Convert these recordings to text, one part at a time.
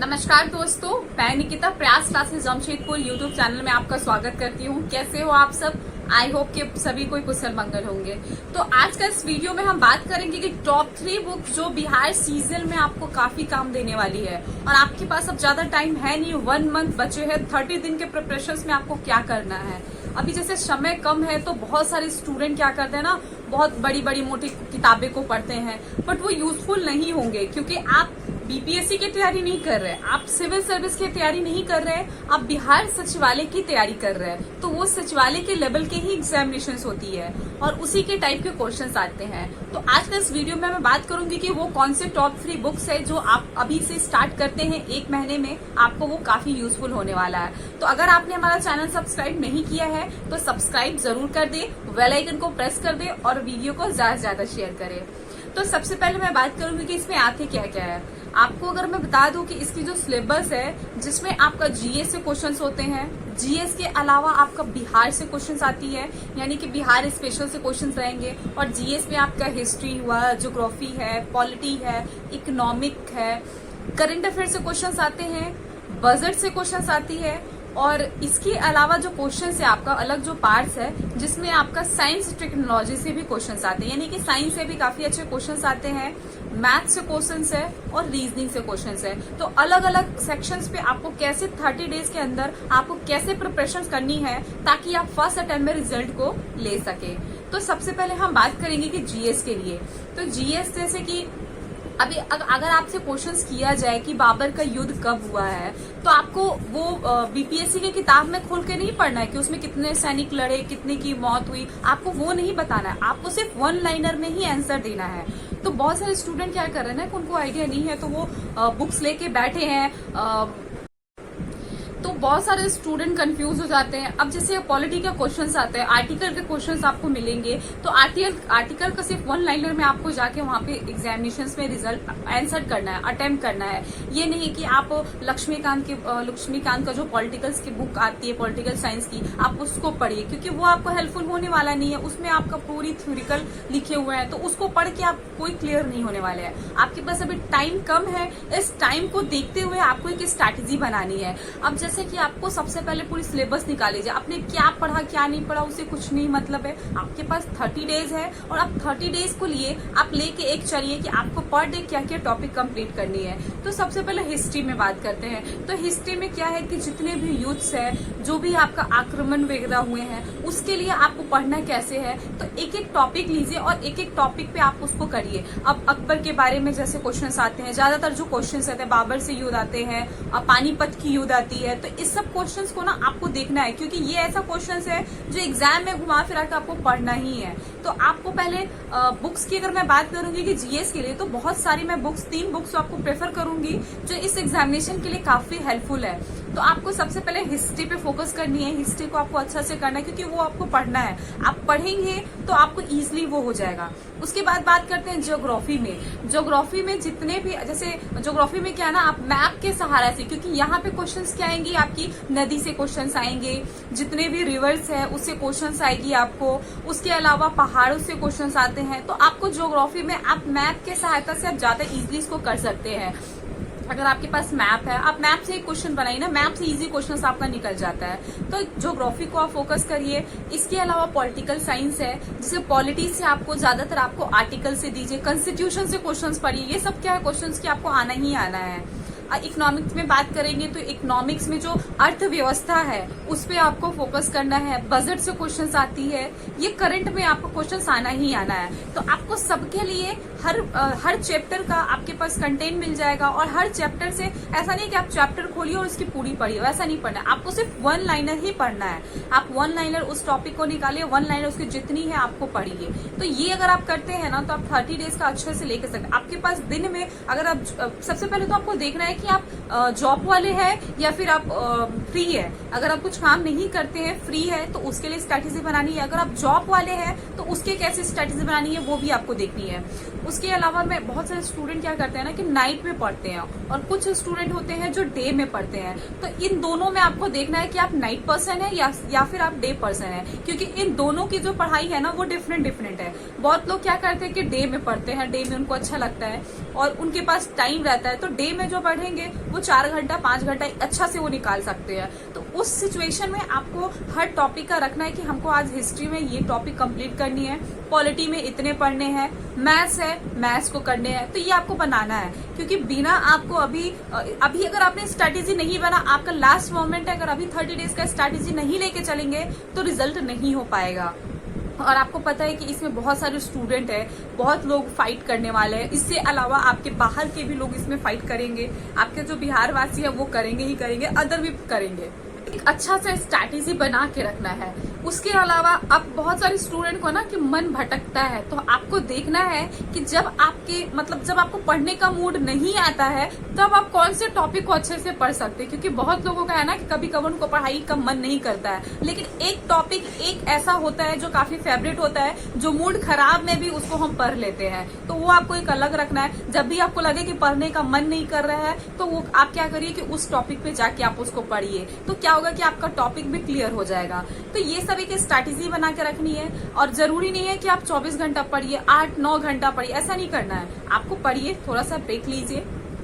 नमस्कार दोस्तों, मैं निकिता प्रयास क्लासेस जमशेदपुर यूट्यूब चैनल में आपका स्वागत करती हूँ। कैसे हो आप सब? आई होप कि सभी कोई कुशल मंगल होंगे। तो आज का इस वीडियो में हम बात करेंगे कि टॉप 3 बुक जो बिहार सीजन में आपको काफी काम देने वाली है। और आपके पास अब ज्यादा टाइम है नहीं, 1 मंथ बचे हैं, 30 दिन के प्रिपरेशन में आपको क्या करना है। अभी जैसे समय कम है तो बहुत सारे स्टूडेंट क्या करते हैं ना, बहुत बड़ी बड़ी मोटी किताबें को पढ़ते हैं, बट वो यूजफुल नहीं होंगे क्योंकि आप बीपीएससी की तैयारी नहीं कर रहे, आप सिविल सर्विस की तैयारी नहीं कर रहे, आप बिहार सचिवालय की तैयारी कर रहे हैं। तो वो सचिवालय के लेवल के ही एग्जामिनेशन होती है और उसी के टाइप के क्वेश्चंस आते हैं। तो आज का इस वीडियो में मैं बात करूंगी कि वो कौन से टॉप 3 बुक्स है जो आप अभी से स्टार्ट करते हैं 1 महीने में, आपको वो काफी यूजफुल होने वाला है। तो अगर आपने हमारा चैनल सब्सक्राइब नहीं किया है तो सब्सक्राइब जरूर कर दे, बेल आइकन को प्रेस कर दे और वीडियो को ज्यादा से ज्यादा शेयर करें। तो सबसे पहले मैं बात करूंगी कि इसमें आते क्या क्या है। आपको अगर मैं बता दूं कि इसकी जो सिलेबस है, जिसमें आपका जीएस से क्वेश्चंस होते हैं, जीएस के अलावा आपका बिहार से क्वेश्चंस आती है, यानी कि बिहार स्पेशल से क्वेश्चंस रहेंगे। और जीएस में आपका हिस्ट्री हुआ, ज्योग्राफी है, पॉलिटी है, इकोनॉमिक है, करंट अफेयर से क्वेश्चंस आते हैं, बजट से क्वेश्चंस आती है। और इसके अलावा जो क्वेश्चन है आपका अलग जो पार्ट्स है, जिसमें आपका साइंस टेक्नोलॉजी से भी क्वेश्चंस आते हैं, यानी कि साइंस से भी काफी अच्छे क्वेश्चंस आते हैं, मैथ से क्वेश्चंस है और रीजनिंग से क्वेश्चंस है। तो अलग अलग सेक्शंस पे आपको कैसे 30 डेज के अंदर आपको कैसे प्रिपरेशन करनी है ताकि आप फर्स्ट अटेम्प्ट में रिजल्ट को ले सके। तो सबसे पहले हम बात करेंगे कि जीएस के लिए। तो जीएस जैसे कि अभी अगर आपसे क्वेश्चंस किया जाए कि बाबर का युद्ध कब हुआ है, तो आपको वो बीपीएससी के किताब में खोल के नहीं पढ़ना है कि उसमें कितने सैनिक लड़े, कितने की मौत हुई, आपको वो नहीं बताना है। आपको सिर्फ 1 लाइनर में ही आंसर देना है। तो बहुत सारे स्टूडेंट क्या कर रहे हैं ना कि उनको आइडिया नहीं है, तो वो बुक्स लेके बैठे हैं। तो बहुत सारे स्टूडेंट कंफ्यूज हो जाते हैं। अब जैसे पॉलिटी के क्वेश्चंस आते हैं, आर्टिकल के क्वेश्चंस आपको मिलेंगे, तो आर्टिकल का सिर्फ 1 लाइनर में आपको जाके वहां पे एग्जामिनेशंस में रिजल्ट आंसर करना है, अटेम्प्ट करना है। ये नहीं कि आप लक्ष्मीकांत का जो पॉलिटिकल्स की बुक आती है, पॉलिटिकल साइंस की, आप उसको पढ़िए क्योंकि वो आपको हेल्पफुल होने वाला नहीं है। उसमें आपका पूरी थ्योरिकल लिखे हुए हैं, तो उसको पढ़ के आप कोई क्लियर नहीं होने वाले हैं। आपके पास अभी टाइम कम है, इस टाइम को देखते हुए आपको एक स्ट्रैटेजी बनानी है। अब जैसे कि आपको सबसे पहले पूरी सिलेबस निकाल लीजिए, आपने क्या पढ़ा क्या नहीं पढ़ा उससे कुछ नहीं मतलब है। आपके पास 30 डेज है और आप 30 डेज को लिए आप लेके एक चलिए कि आपको पर डे क्या क्या टॉपिक कंप्लीट करनी है। तो सबसे पहले हिस्ट्री में बात करते हैं। तो हिस्ट्री में क्या है कि जितने भी युद्ध है, जो भी आपका आक्रमण वगैरह हुए हैं, उसके लिए आपको पढ़ना कैसे है। तो एक एक टॉपिक लीजिए और एक एक टॉपिक पे आप उसको करिए। अब अकबर के बारे में जैसे क्वेश्चंस आते हैं, ज्यादातर जो क्वेश्चंस आते हैं बाबर से युद्ध आते हैं, पानीपत की युद्ध आती है। तो इस सब क्वेश्चंस को ना आपको देखना है क्योंकि ये ऐसा क्वेश्चंस है जो एग्जाम में घुमा फिरा के आपको पढ़ना ही है। तो आपको पहले बुक्स की अगर मैं बात करूंगी कि जीएस के लिए, तो बहुत सारी मैं 3 बुक्स आपको प्रेफर करूंगी जो इस एग्जामिनेशन के लिए काफी हेल्पफुल है। तो आपको सबसे पहले हिस्ट्री पे फोकस करनी है। हिस्ट्री को आपको अच्छा से करना है क्योंकि वो आपको पढ़ना है। आप पढ़ेंगे तो आपको इजीली वो हो जाएगा। उसके बाद बात करते हैं ज्योग्राफी में। ज्योग्राफी में जितने भी, जैसे ज्योग्राफी में क्या है ना, आप मैप के सहारा से, क्योंकि यहाँ पे क्वेश्चंस क्या आएंगे, आपकी नदी से क्वेश्चंस आएंगे, जितने भी रिवर्स है उससे क्वेश्चंस आएगी आपको। उसके अलावा पहाड़ों से क्वेश्चंस आते हैं। तो आपको ज्योग्राफी में आप मैप के सहायता से आप ज्यादा इजीली इसको कर सकते हैं। अगर आपके पास मैप है, आप मैप से एक क्वेश्चन बनाइए ना, मैप से इजी क्वेश्चन आपका निकल जाता है। तो ज्योग्राफी को आप फोकस करिए। इसके अलावा पॉलिटिकल साइंस है, जिसे पॉलिटी से आपको ज्यादातर आपको आर्टिकल से दीजिए, कॉन्स्टिट्यूशन से क्वेश्चंस पढ़िए। ये सब क्या है क्वेश्चंस की आपको आना ही आना है। इकोनॉमिक्स में बात करेंगे तो इकोनॉमिक्स में जो अर्थव्यवस्था है उस पे आपको फोकस करना है। बजट से क्वेश्चंस आती है, ये करंट में आपको क्वेश्चंस आना ही आना है। तो आपको सबके लिए हर चैप्टर का आपके पास कंटेंट मिल जाएगा और हर चैप्टर से ऐसा नहीं कि आप चैप्टर खोलिए और उसकी पूरी पढ़िए, वैसा नहीं पढ़ना है। आपको सिर्फ 1 लाइनर ही पढ़ना है। आप 1 लाइनर उस टॉपिक को निकालिए, 1 लाइनर उसकी जितनी है आपको पढ़िए। तो ये अगर आप करते हैं ना तो आप 30 डेज का अच्छे से लेकर सकते। आपके पास दिन में अगर आप सबसे पहले तो आपको देखना है कि आप जॉब वाले हैं या फिर आप फ्री है। अगर आप कुछ काम नहीं करते हैं, फ्री है, तो उसके लिए स्ट्रैटेजी बनानी है। अगर आप जॉब वाले हैं तो उसके कैसे स्ट्रैटेजी बनानी है वो भी आपको देखनी है। उसके अलावा मैं बहुत सारे स्टूडेंट क्या करते हैं ना कि नाइट में पढ़ते हैं और कुछ स्टूडेंट होते हैं जो डे में पढ़ते हैं। तो इन दोनों में आपको देखना है कि आप नाइट पर्सन है या फिर आप डे पर्सन है, क्योंकि इन दोनों की जो पढ़ाई है ना वो डिफरेंट है। बहुत लोग क्या करते हैं कि डे में पढ़ते हैं, डे में उनको अच्छा लगता है, और उनके पास टाइम रहता है, तो डे में जो पढ़ेंगे वो 4 घंटा 5 घंटा अच्छा से वो निकाल सकते हैं। तो उस सिचुएशन में आपको हर टॉपिक का रखना है कि हमको आज हिस्ट्री में ये टॉपिक कंप्लीट करनी है, पॉलिटी में इतने पढ़ने हैं, मैथ्स है मैथ्स को करने हैं, तो ये आपको बनाना है। क्योंकि बिना आपको अभी अगर आपने स्ट्रैटेजी नहीं बना, आपका लास्ट मोमेंट है, अगर अभी 30 डेज का स्ट्रैटेजी नहीं लेके चलेंगे तो रिजल्ट नहीं हो पाएगा। और आपको पता है कि इसमें बहुत सारे स्टूडेंट है, बहुत लोग फाइट करने वाले हैं। इससे अलावा आपके बाहर के भी लोग इसमें फाइट करेंगे, आपके जो बिहार वासी है वो करेंगे ही करेंगे, अदर भी करेंगे। एक अच्छा सा स्ट्रैटेजी बना के रखना है। उसके अलावा अब बहुत सारे स्टूडेंट को ना कि मन भटकता है, तो आपको देखना है कि जब आपको पढ़ने का मूड नहीं आता है तब आप कौन से टॉपिक को अच्छे से पढ़ सकते हैं। क्योंकि बहुत लोगों का है ना कि कभी कभी उनको पढ़ाई का मन नहीं करता है, लेकिन एक टॉपिक एक ऐसा होता है जो काफी फेवरेट होता है, जो मूड खराब में भी उसको हम पढ़ लेते हैं। तो वो आपको एक अलग रखना है। जब भी आपको लगे कि पढ़ने का मन नहीं कर रहा है तो वो आप क्या करिए कि उस टॉपिक पे जाके आप उसको पढ़िए, तो क्या होगा कि आपका टॉपिक भी क्लियर हो जाएगा। तो ये सब एक स्ट्रैटेजी बना के रखनी है। और जरूरी नहीं है कि आप 24 घंटा पढ़िए, 8-9 घंटा पढ़िए, ऐसा नहीं करना है। आपको पढ़िए, थोड़ा सा ब्रेक लीजिए,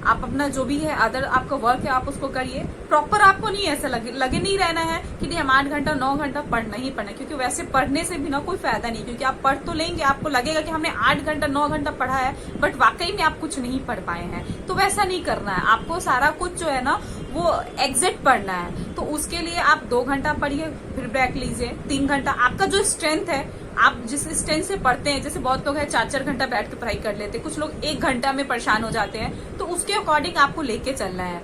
आप अपना जो भी है अदर आपका वर्क है आप उसको करिए। प्रॉपर आपको नहीं ऐसा लगे नहीं रहना है कि नहीं हम 8 घंटा 9 घंटा पढ़ना ही पढ़ना, क्योंकि वैसे पढ़ने से भी ना कोई फायदा नहीं। क्योंकि आप पढ़ तो लेंगे, आपको लगेगा कि हमने 8 घंटा 9 घंटा पढ़ा है, बट वाकई में आप कुछ नहीं पढ़ पाए हैं। तो वैसा नहीं करना है, आपको सारा कुछ जो है ना वो एग्जैक्ट पढ़ना है। तो उसके लिए आप 2 घंटा पढ़िए, फिर ब्रेक लीजिए, 3 घंटा। आपका जो स्ट्रेंथ है, आप जिस स्ट्रेंथ से पढ़ते हैं, जैसे बहुत लोग हैं 4-4 घंटा बैठ के पढ़ाई कर लेते हैं, कुछ लोग 1 घंटा में परेशान हो जाते हैं, तो उसके अकॉर्डिंग आपको लेके चलना है।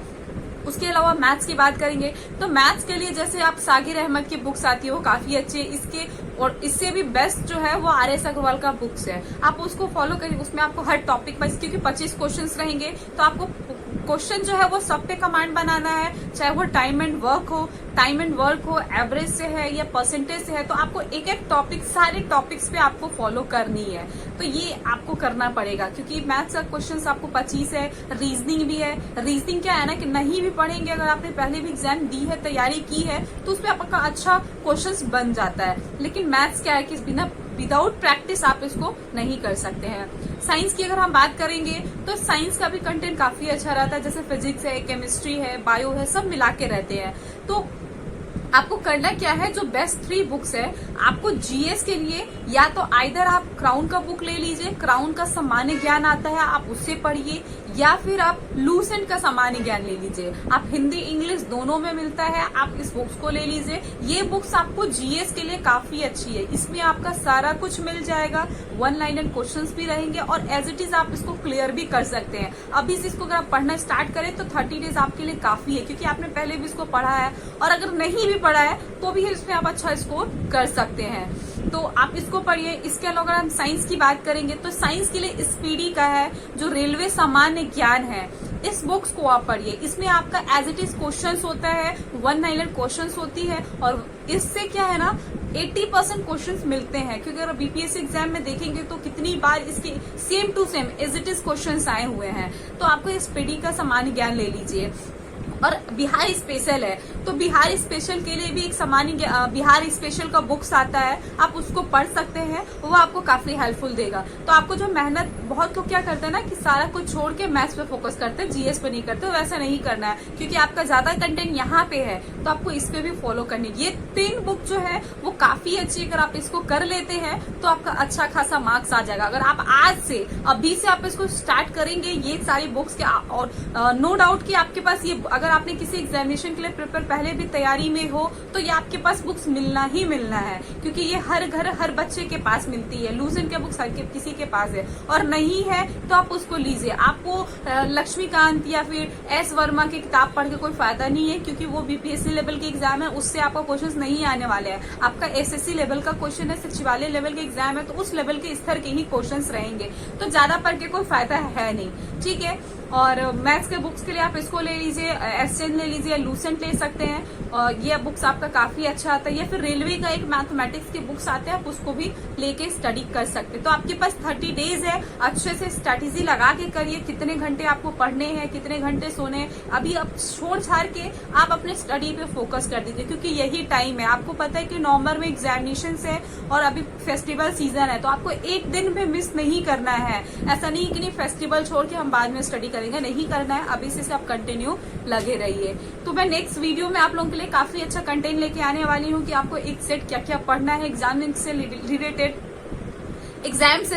उसके अलावा मैथ्स की बात करेंगे तो मैथ्स के लिए जैसे आप सागिर अहमद की बुक्स आती है वो काफी अच्छी है। इसके और इससे भी बेस्ट जो है वो RS अग्रवाल का बुक्स है, आप उसको फॉलो करिए। उसमें आपको हर टॉपिक पर, क्योंकि 25 क्वेश्चंस रहेंगे, तो आपको क्वेश्चन जो है वो सब पे कमांड बनाना है। चाहे वो टाइम एंड वर्क हो, एवरेज से है या परसेंटेज से है, तो आपको एक एक टॉपिक, सारे टॉपिक्स पे आपको फॉलो करनी है। तो ये आपको करना पड़ेगा, क्योंकि मैथ्स का क्वेश्चन आपको 25 है, रीजनिंग भी है। रीजनिंग क्या है ना कि नहीं भी पढ़ेंगे, अगर आपने पहले भी एग्जाम दी है, तैयारी की है, तो उसपे आपका अच्छा क्वेश्चन बन जाता है। लेकिन मैथ्स क्या है कि विदाउट प्रैक्टिस आप इसको नहीं कर सकते हैं। साइंस की अगर हम बात करेंगे तो साइंस का भी कंटेंट काफी अच्छा रहता है, जैसे फिजिक्स है, केमिस्ट्री है, बायो है, सब मिला के रहते हैं। तो आपको करना क्या है, जो बेस्ट 3 बुक्स है आपको जीएस के लिए, या तो आइदर आप क्राउन का बुक ले लीजिए, क्राउन का सामान्य ज्ञान आता है आप उससे पढ़िए, या फिर आप लूसेंट का सामान्य ज्ञान ले लीजिए। आप हिंदी इंग्लिश दोनों में मिलता है, आप इस बुक्स को ले लीजिए। ये बुक्स आपको जीएस के लिए काफी अच्छी है, इसमें आपका सारा कुछ मिल जाएगा, 1 लाइनर क्वेश्चंस भी रहेंगे और एज इट इज आप इसको क्लियर भी कर सकते हैं। अभी से इसको अगर आप पढ़ना स्टार्ट करें तो 30 डेज आपके लिए काफी है, क्योंकि आपने पहले भी इसको पढ़ा है, और अगर नहीं भी पढ़ा है तो भी इसमें आप अच्छा स्कोर कर सकते हैं। तो आप इसको पढ़िए। इसके अलावा अगर हम साइंस की बात करेंगे तो साइंस के लिए स्पीडी का है, जो रेलवे सामान्य ज्ञान है, इस बुक्स को आप पढ़िए। इसमें आपका एज इट इज क्वेश्चंस होता है, 1 लाइनर क्वेश्चंस होती है, और इससे क्या है ना 80% क्वेश्चंस मिलते हैं। क्योंकि अगर बीपीएससी एग्जाम में देखेंगे तो कितनी बार इसके same to same as it is questions आए हुए हैं। तो आपको स्पीडी का सामान्य ज्ञान ले लीजिए। और बिहार स्पेशल है, तो बिहार स्पेशल के लिए भी एक सामान्य बिहार स्पेशल का बुक्स आता है, आप उसको पढ़ सकते हैं, वो आपको काफी हेल्पफुल देगा। तो आपको जो मेहनत, बहुत लोग क्या करते हैं ना कि सारा कुछ छोड़ के मैथ्स पे फोकस करते हैं, जीएस पे नहीं करते, वैसा नहीं करना है, क्योंकि आपका ज्यादा कंटेंट यहाँ पे है, तो आपको इस पे भी फॉलो करनी है। ये 3 बुक जो है वो काफी अच्छी, अगर आप इसको कर लेते हैं तो आपका अच्छा खासा मार्क्स आ जाएगा। अगर आप आज से अभी से आप इसको स्टार्ट करेंगे ये सारी बुक्स के, और नो डाउट कि आपके पास ये, अगर आपने किसी एग्जामिनेशन के लिए प्रिपेयर पहले भी तैयारी में हो तो ये आपके पास बुक्स मिलना ही मिलना है, क्योंकि ये हर घर हर बच्चे के पास मिलती है। लूसेंट के बुक्स हर किसी के पास है, और नहीं है तो आप उसको लीजिए। आपको लक्ष्मीकांत या फिर एस वर्मा की किताब पढ़ के कोई फायदा नहीं है, क्योंकि वो बीपीएससी लेवल के एग्जाम है, उससे आपका क्वेश्चन नहीं आने वाले हैं। आपका एसएससी लेवल का क्वेश्चन है, सचिवालय लेवल के एग्जाम है, तो उस लेवल के स्तर के ही क्वेश्चन रहेंगे, तो ज्यादा पढ़ के कोई फायदा है नहीं। ठीक है, और मैथ्स के बुक्स के लिए आप इसको ले लीजिए, एस10 ले लीजिए, लूसेंट ले सकते हैं। और ये बुक्स आपका काफी अच्छा आता है। या फिर रेलवे का एक मैथमेटिक्स के बुक्स आते हैं, आप उसको भी लेके स्टडी कर सकते हैं। तो आपके पास 30 डेज है, अच्छे से स्ट्रैटेजी लगा के करिए, कितने घंटे आपको पढ़ने हैं, कितने घंटे सोने हैं। अभी अब छोड़ छाड़ के आप अपने स्टडी पे फोकस कर दीजिए, क्योंकि यही टाइम है। आपको पता है कि नवंबर में एग्जामिनेशन है और अभी फेस्टिवल सीजन है, तो आपको एक दिन भी मिस नहीं करना है। ऐसा नहीं कि नहीं फेस्टिवल छोड़ के हम बाद में स्टडी करेंगे, नहीं करना है। अभी से आप कंटिन्यू लगे रहिए। तो मैं नेक्स्ट वीडियो में आप लोगों के लिए काफी अच्छा कंटेंट लेके आने वाली हूँ कि आपको एक सेट क्या क्या पढ़ना है, एग्जाम से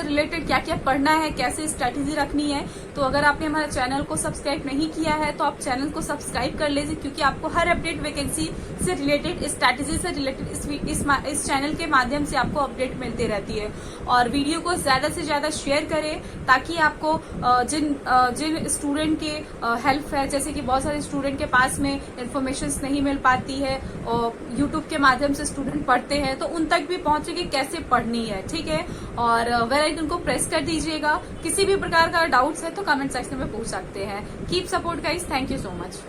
रिलेटेड क्या क्या पढ़ना है, कैसे स्ट्रैटेजी रखनी है। तो अगर आपने हमारे चैनल को सब्सक्राइब नहीं किया है तो आप चैनल को सब्सक्राइब कर लीजिए, क्योंकि आपको हर अपडेट वैकेंसी से रिलेटेड, स्ट्रैटेजी से रिलेटेड इस चैनल के माध्यम से आपको अपडेट मिलती रहती है। और वीडियो को ज्यादा से ज्यादा शेयर करें, ताकि आपको जिन स्टूडेंट के हेल्प है, जैसे कि बहुत सारे स्टूडेंट के पास में इंफॉर्मेशन नहीं मिल पाती है और यूट्यूब के माध्यम से स्टूडेंट पढ़ते हैं, तो उन तक भी पहुंचे कि कैसे पढ़नी है। ठीक है, और बेल आइकन को प्रेस कर दीजिएगा। किसी भी प्रकार का डाउट्स है तो कमेंट सेक्शन में पूछ सकते हैं। Keep support guys, thank you so much.